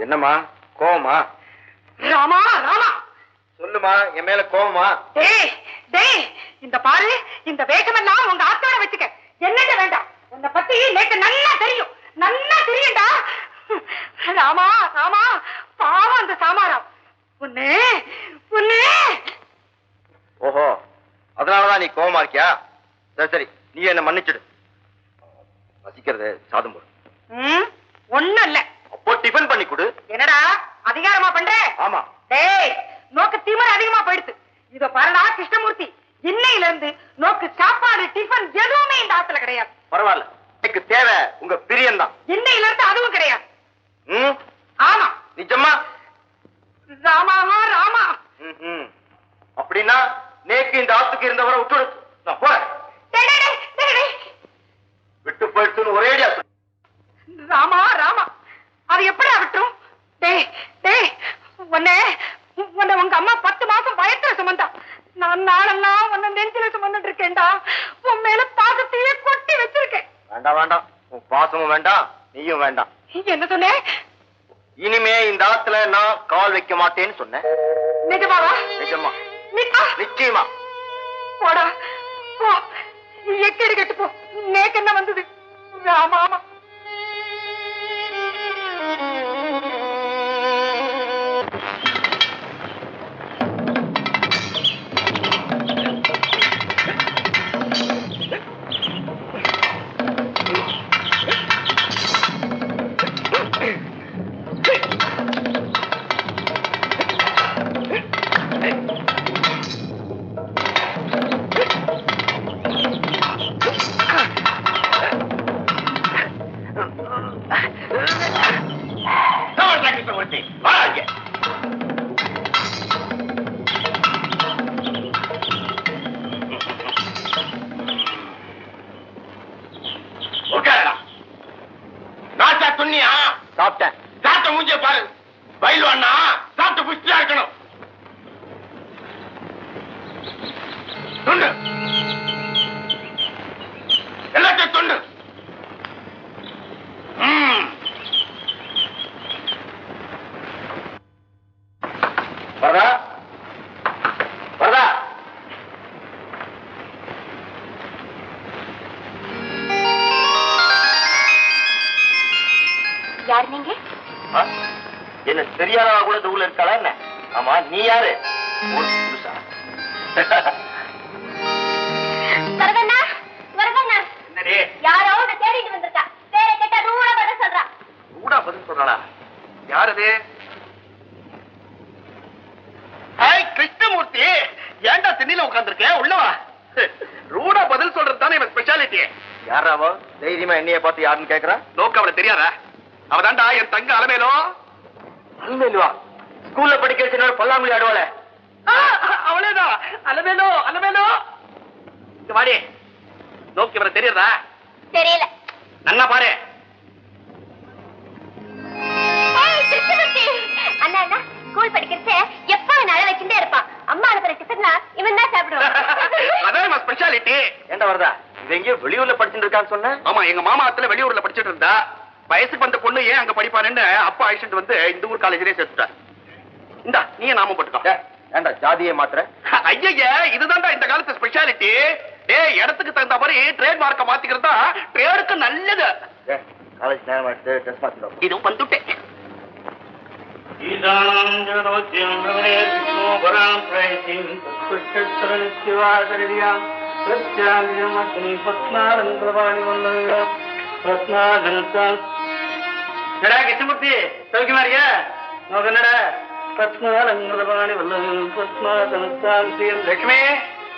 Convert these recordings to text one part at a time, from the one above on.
என்னம்மா கோவமா? ராமா ராமா சொல்லுமா, என் மேல கோவமா? டேய் டேய், இந்த பாரு, இந்த வேஷமெல்லாம் உங்க ஆத்தோட வச்சுக்க. என்னங்க வேண்டாம், உன்னை பத்தி நேற்று நல்லா தெரியும், நல்லா தெரியும்டா. ராமா ராமா, பாவம் அந்த சாமாராம். உன்னே உன்னே. ஓஹோ, அதனாலதான் நீ கோவமா இருக்கியா? சரி சரி, நீ என்ன மன்னிச்சிடு. வசிக்கிறது சாதம் போடு. ஒண்ணும் இல்ல. அப்போ டிஃபன் பண்ணி கொடு. என்னடா அதிகாரமா பண்ற? ஆமா. டேய், நோக்கு திமிர அதிகமா போயிடுது. இதோ பாருடா கிருஷ்ணமூர்த்தி, இன்னையில இருந்து நோக்கு சாப்பாடு டிஃபன் எதுவுமே இந்த ஆத்துல கிடையாது. பரவாயில்ல, எனக்கு தேவை உங்க பிரியம் தான். இன்னையில இருந்து அதுவும் கிடையாது. ஆமா. நிஜமா? ராமா ராமா. அப்படின்னா நேக்கு இந்த ஆத்துக்கு இருந்தவரை விட்டு நான் போறேன். விட்டு போயிட்டு ஒரே ராமா ராமா, அது எப்படி ஆகட்டும்? டேய் டேய், உன்னை உங்க அம்மா 10 மாசம் வயத்துல சுமந்தா. நான் நாளெல்லாம் உன்னை நெஞ்சில சுமந்துட்டு இருக்கேன்டா. உன் மேல பாசத்தையே கொட்டி வச்சிருக்கேன். வேண்டாம் வேண்டாம், உன் பாசமும் வேண்டாம், நீயும் வேண்டாம். என்ன சொன்ன? இனிமே இந்த ஆத்துல நான் கால் வைக்க மாட்டேன்னு சொன்னேன். நிஜமாவா? நிஜமா. நிச்சயமா. போடா போ, எக்கேடு கெட்டு போ. நேக்கு என்ன வந்தது? ஆமா ஆமா. சாப்பிட்டேன். சாப்பிட்ட மூஞ்சிய பாரு. பயிலு அண்ணா சாப்பிட்டு புஷ்டியா இருக்கணும். துண்டு எல்லாத்தையும் துண்டு. வரதா வரதா. யாரு நீங்க? என்ன தெரியாதவா கூட இந்த ஊர்ல இருக்காளா என்ன? ஆமா, நீ யாரு? புதுசா? வரதண்ணா வரதண்ணா. என்னடி? யாரோ உன்னை தேடிட்டு வந்திருக்கா. பேரை கேட்டா ரூடா பதில் சொல்றா. ரூடா பதில் சொல்றாளா? யார் அது? கிருஷ்ணமூர்த்தி, ஏன்டா திண்ணில உட்கார்ந்துருக்க? உள்ளவா. ரூடா பதில் சொல்றது தானே இவன் ஸ்பெஷாலிட்டி. யாராவோ தைரியமா என்னைய பார்த்து யாருன்னு கேக்குறா? நோக்க அவளை தெரியாதா? அவதான்டா என் தங்க அலமேலோ. அலமேலுவா? ஸ்கூல்ல படிக்க வச்சு பல்லாங்குழி ஆடுவாள அவளேதான். அலமேலோ அலமேலோ. வாடி, நோக்கி இவரை தெரியாதா? தெரியல. நல்லா பாரு. அண்ணா அண்ணா, ஸ்கூல் படிக்கிறச்ச எப்ப நட வச்சுட்டே இருப்பான். அம்மா அனுப்புற டிஃபன்னா இவன் தான் சாப்பிடுவான். அதான் ஸ்பெஷாலிட்டி. ஏண்டா வரதா, இது எங்கேயோ வெளியூர்ல படிச்சுட்டு இருக்கான்னு சொன்ன? ஆமா, எங்க மாமா ஆத்துல வெளியூர்ல படிச்சுட்டு இருந்தா. வயசுக்கு வந்த பொண்ணு ஏன் அங்க படிப்பாருன்னு அப்பா அழைச்சிட்டு வந்து இந்த ஊர் காலேஜ்லயே சேர்த்துட்டா. இந்தா நீ நாம போட்டுக்கோ. ஏண்டா ஜாதியை மாத்திர? ஐயா, இதுதான்டா இந்த காலத்து ஸ்பெஷாலிட்டி. டேய், இடத்துக்கு தகுந்த மாதிரி ட்ரேட் மார்க்க மாத்திக்கிறதா ட்ரேடுக்கு நல்லது. காலேஜ் நேரம் ஆயிடுச்சு, ட்ரெஸ் மாத்திடும். இதுவும் வந்துட்டேன். கிருஷ்ணமூர்த்தி, சௌக்கியமா இருக்கியா? நோக்கு என்னடா? பத்மாலங்கரபாணி வல்லது பத்மாசனத்தான் லட்சுமி,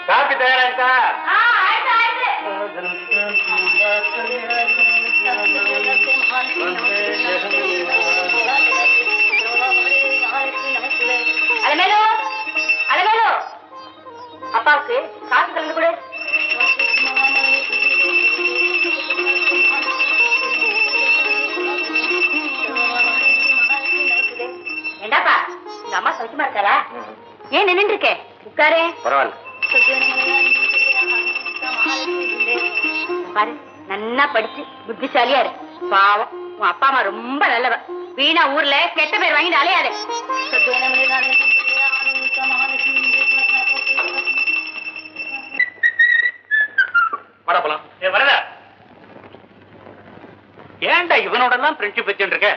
காப்பி தயாராச்சா? அலமேலோ அலமேலோ, அப்பாவுக்கு காசு கலந்து கொடு. என்னப்பா, உங்க அம்மா சௌக்கியமா இருக்காளா? ஏன் நின்று இருக்கே? உட்காரு. பரவாயில்ல. பாரு, நல்லா படிச்சு புத்திசாலியா இரு. பாவம், உன் அப்பா அம்மா ரொம்ப நல்லவ. வீணா ஊர்ல கெட்ட பேர் வாங்கிட்டு அலையாது. வரப்பலாம் வரல. ஏன்டா இவனோட எல்லாம் ஃப்ரெண்ட்ஷிப் வச்சுட்டு இருக்க?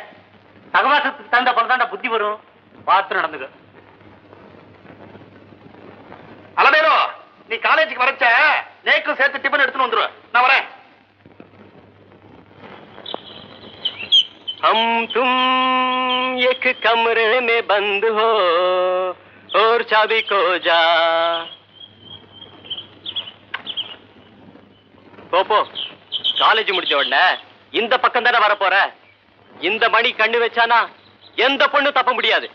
சகவாசத்துக்கு தகுந்த போல தான்டா புத்தி வரும். பார்த்து நடந்துக்க. அலமேலோ, நீ காலேஜுக்கு வரச்ச நேக்கும் சேர்த்து டிபன் எடுத்துன்னு வந்துருவேன். நான் வரேன். हम तुम एक कमरे में बंद हो और चाबी खो जा. போ காலேஜ் முடிச்ச உடனே இந்த பக்கம் தானே வர போற. இந்த மணி கண்ணு வச்சானா எந்த பொண்ணு தப்ப முடியாது.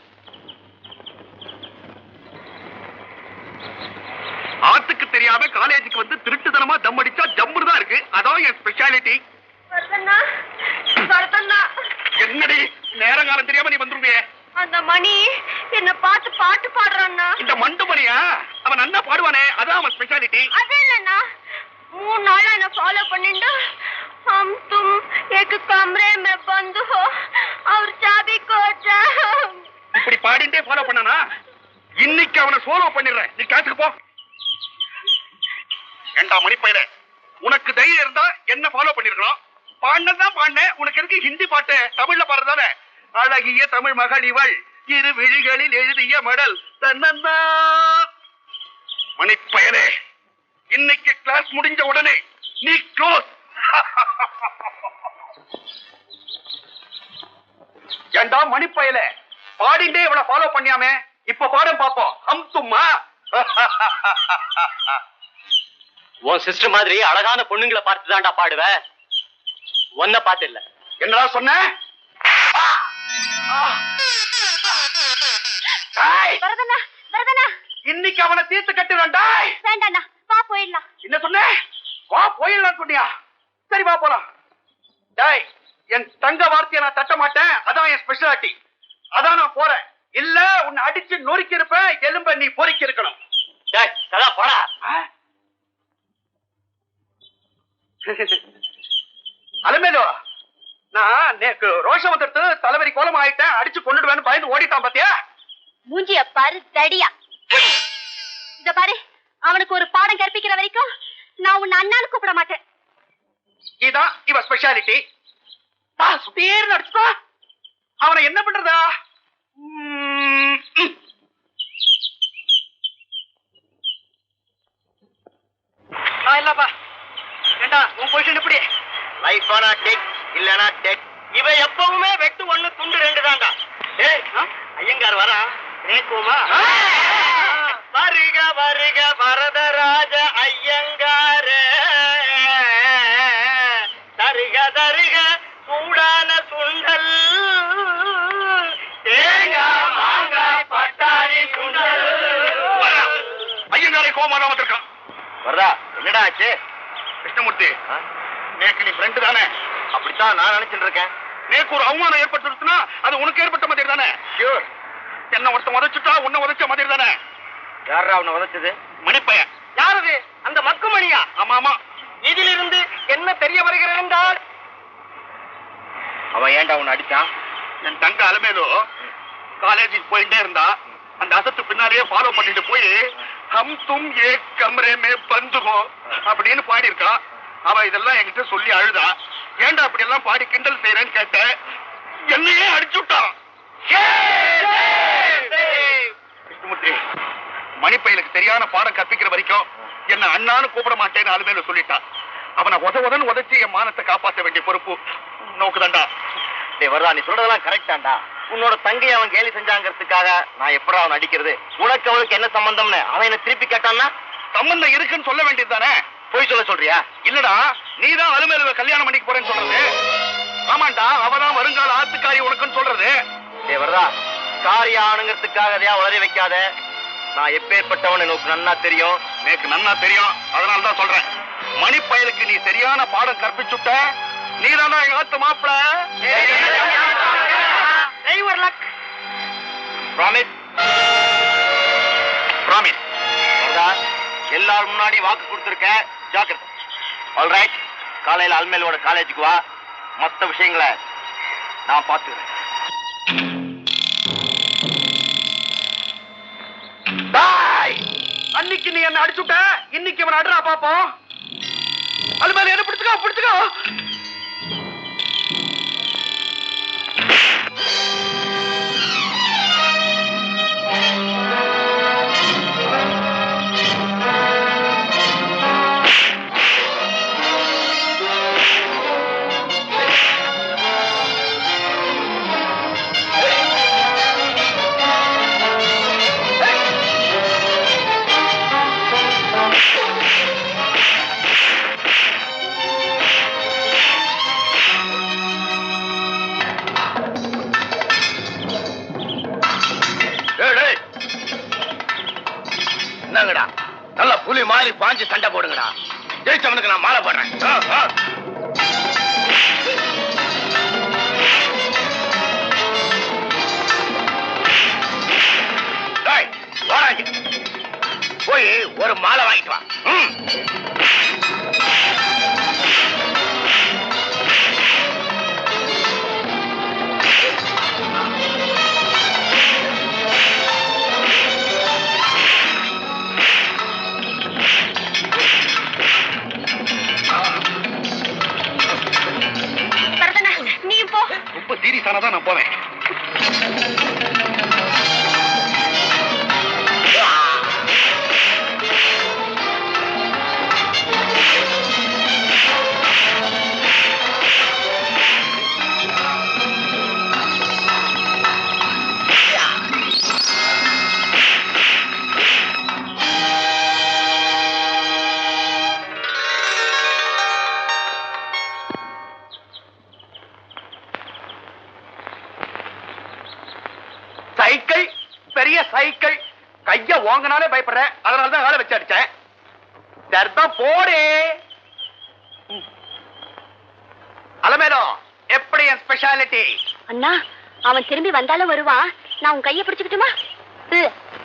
ஆத்துக்கு தெரியாம காலேஜுக்கு வந்து திருட்டுத்தனமா தம் அடிச்சா ஜம்முன்னு தான் இருக்கு. அதான் என் ஸ்பெஷாலிட்டி. என்னடி நேரங்காலம் தெரியாம நீ வந்துருவியே? அந்த மணி என்ன பார்த்து பாட்டு பாடுறான்னா. இந்த மண்டு மணியா? அவன் நல்லா பாடுவானே, அதான் அவன் ஸ்பெஷாலிட்டி. அது இல்லண்ணா, 3 நாளா என்ன ஃபாலோ பண்ணிட்டு हम तुम एक कमरे में बंद हो और चाबी खो जा. இப்படி பாடிட்டே ஃபாலோ பண்ணானா? இன்னைக்கு அவனை சோலோ பண்ணிடுறேன். நீ கிளாஸுக்கு போ. ஏண்டா மணி பையல, உனக்கு தைரியம் இருந்தா என்ன ஃபாலோ பண்ணிருக்கணும். பாடினதான் பாடினேன். உனக்கு இருக்கு ஹிந்தி பாட்டு தமிழ்ல பாடுறதானே. அழகிய தமிழ் மகள் இவள் இரு விழிகளில் எழுதிய மடல் தன்னந்தா. மணி பயலே, இன்னைக்கு கிளாஸ் முடிஞ்ச உடனே நீ க்ளோஸ். ஏண்டா மணி பயலே, பாடிண்டே இவ்வளவு ஃபாலோ பண்ணியாமே, இப்ப பாடம் பாப்போம். ஹம் தும்மா. உன் சிஸ்டர் மாதிரி அழகான பொண்ணுங்களை பார்த்து தான்டா பாடுவேன். ஒன்ன பார்த்து இல்ல. என்னடா சொன்ன? வரதண்ணா, வரதண்ணா, இன்னைக்கு அவனை தீர்த்து கட்டுவேன்டா. வேண்டாண்ணா, வா போயிடலாம். என்ன சொன்ன? வா போயிடலாம் சொன்னியா? சரி வா போலாம். டேய், என் தங்க வார்த்தையை நான் தட்ட மாட்டேன். அதான் என் ஸ்பெஷாலிட்டி. அதான் நான் போறேன். இல்ல உன்னை அடிச்சு நொறுக்கி இருப்பேன். எலும்ப நீ பொறுக்கி இருக்கணும். டேய் கதா போடா. அலமேலோ, நான் நேக்கு ரோஷம் வந்துட்டு தலைவரி கோலம் ஆயிட்டேன். அடிச்சு கொண்டுடுவேன்னு பயந்து ஓடிட்டான் பாத்தியா? மூஞ்சிய பாரு தடியா. இத பாரு, அவனுக்கு ஒரு பாடம் கற்பிக்கிற வரைக்கும் நான் உன்னை அண்ணான்னு கூப்பிட மாட்டேன். இதான் இவ ஸ்பெஷாலிட்டி. சுத்தீர்னு அடிச்சுக்கோ. அவனை என்ன பண்றதா? இல்லப்பா. ஏண்டா உன் பொசிஷன் எப்படி? லைஃப் ஆனா டெக் இல்லனா டெக். இவ எப்பவுமே வெட்டு 1 துண்டு 2 தான்டா. ஏய் ஐயங்கார் வரா கேக்குமா? வருக வருக வரதராஜ ஐயங்காரே, தருக தருக சூடான சுண்டல், தேங்காய் மாங்காய் பட்டாணி சுண்டல். ஐயங்காரை கோமாதான் வந்திருக்கான். வர்றா. என்னடா ஆச்சு? கிருஷ்ணமூர்த்தி, நேக்கு நீ ஃப்ரெண்டு தானே? அப்படித்தான் நான் நினைச்சிட்டு இருக்கேன். நேக்கு ஒரு அவமானம் ஏற்பட்டுருச்சுன்னா அது உனக்கு ஏற்பட்ட மாதிரி தானே? ஷூர். என்ன ஒருத்தன் உதைச்சுட்டா உன்னை உதைச்ச மாதிரி தானே? யாரா அவனை உதைச்சது? மணிப்பையன். யாரது? அந்த மக்குமணியா? ஆமா ஆமா. இதிலிருந்து என்ன தெரிய வருகிறது என்றால், அவன் ஏன்டா உன்னை அடிச்சான்? என் தங்க அலமேலோ காலேஜுக்கு போயிட்டே இருந்தா அந்த அசத்து பின்னாலேயே ஃபாலோ பண்ணிட்டு போய் ஹம் தும் ஏக் கம்ரே மே பந்து ஹோ அப்படின்னு பாடி இருக்கா. அவ இதெல்லாம் என்கிட்ட சொல்லி அழுதா. ஏன்டா அப்படி எல்லாம் பாடி கிண்டல் செய்யறேன்னு கேட்ட. என்னையே அடிச்சு விட்டான். கிருஷ்ணமூர்த்தி, மணிப்பையனுக்கு சரியான பாடம் கற்பிக்கிற வரைக்கும் என்ன அண்ணான்னு கூப்பிட மாட்டேன்னு அலுமேல சொல்லிட்டான். அவனை உதவுதன்னு உதச்சி என் மானத்தை காப்பாற்ற வேண்டிய பொறுப்பு நோக்குதாண்டா. டேய் வர்றா, நீ சொல்றதெல்லாம் கரெக்டாண்டா. உன்னோட தங்கை அவன் கேலி செஞ்சாங்கிறதுக்காக நான் எப்படா அவன் அடிக்கிறது? உனக்கு அவளுக்கு என்ன சம்பந்தம்னு அவன் என்ன திருப்பி கேட்டான்னா சம்பந்தம் இருக்குன்னு சொல்ல வேண்டியது தானே? போய் சொல்ல சொல்றியா? இல்லடா, நீதான் அலுமேலுவ கல்யாணம் பண்ணிக்க போறேன்னு சொல்றது. ஆமாண்டா, அவதான் வருங்கால ஆத்துக்காரி உனக்குன்னு சொல்றது. டேய் வர்றா, காரிய ஆணுங்கிறதுக்காக அதையா வளர வைக்காத. நான் எப்பேற்பட்டவன் எனக்கு நன்னா தெரியும். எனக்கு நன்னா தெரியும். அதனாலதான் சொல்றேன். மணிப்பயலுக்கு நீ சரியான பாடம் கற்பிச்சுட்ட. நீதானா எங்க ஆத்து மாப்பிள. ப்ராமிஸ்? ப்ராமிஸ். எல்லாரும் முன்னாடி வாக்கு கொடுத்திருக்க, ஜாக்கிரதை. ஆல்ரைட், காலையில அல்மேலோட காலேஜுக்கு வா. மற்ற விஷயங்களை நான் பார்த்துக்கிறேன். அன்னைக்கு நீ என்ன அடிச்சுட்ட, இன்னைக்கு இவன் அடுறா பாப்போம். அது மேல என்ன பிடிச்சுக்கோ பிடிச்சுக்கோ. என்னங்கடா நல்ல புலி மாதிரி பாஞ்சு சண்டை போடுங்கடா. ஜெயிச்சவனுக்கு நான் மாலை போடுறேன். போய் ஒரு மாலை வாங்கிட்டு வா. நீ போ. ரொம்ப சீரியஸானதான் நான் போவேன். சைக்கிள், பெரிய சைக்கிள். கைய வாங்கினாலே பயப்படுறேன், அதனாலதான் வேலை வச்சு அடிச்சேன். சரிதான் போடே. அலமேலோ, எப்படி என் ஸ்பெஷாலிட்டி? அண்ணா, அவன் திரும்பி வந்தாலும் வருவான். நான் உன் கையை பிடிச்சுக்கிட்டுமா?